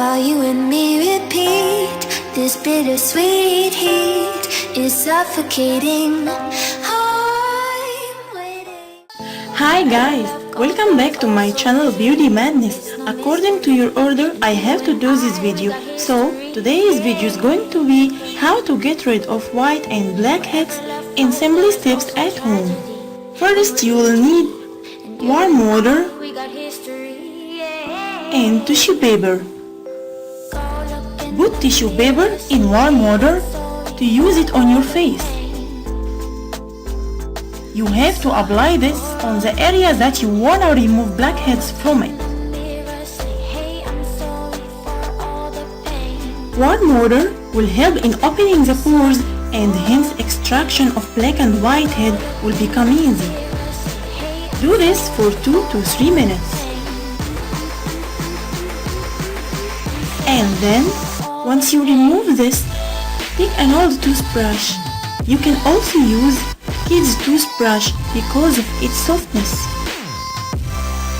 while you and me repeat. This bittersweet heat is suffocating. I'm waiting. Hi guys, welcome back to my channel Beauty Madness. According to your order, I have to do this video. So today's video is going to be how to get rid of white and blackheads in simple steps at home. First, you will need warm water and tissue paper. Put tissue paper in warm water to use it on your face. You have to apply this on the area that you want to remove blackheads from it. Warm water will help in opening the pores and hence extraction of black and white head will become easy. Do this for 2 to 3 minutes. And then, once you remove this, take an old toothbrush. You can also use kids' toothbrush because of its softness.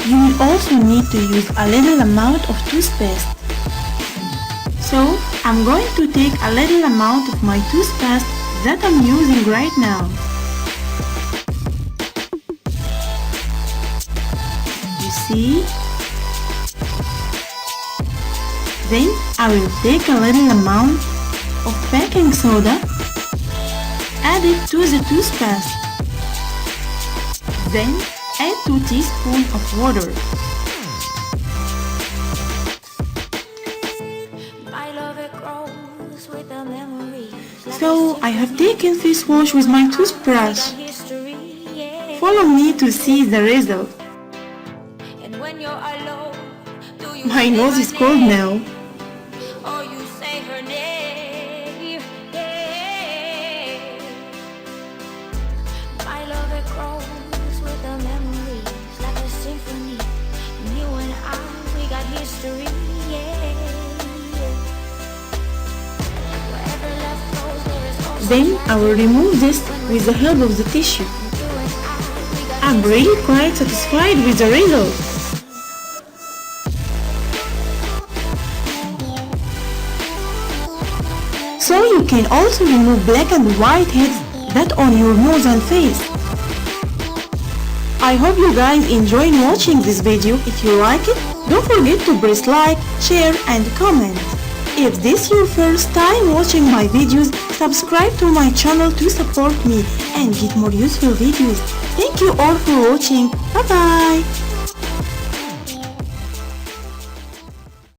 You will also need to use a little amount of toothpaste. So, I'm going to take a little amount of my toothpaste that I'm using right now. You see? Then I will take a little amount of baking soda, add it to the toothpaste. Then add 2 teaspoons of water. So I have taken face wash with my toothbrush. Follow me to see the result. My nose is cold now. Then I will remove this with the help of the tissue. I'm really quite satisfied with the result. So you can also remove black and white heads that on your nose and face. I hope you guys enjoyed watching this video. If you like it, don't forget to press like, share and comment. If this is your first time watching my videos, subscribe to my channel to support me and get more useful videos. Thank you all for watching. Bye bye!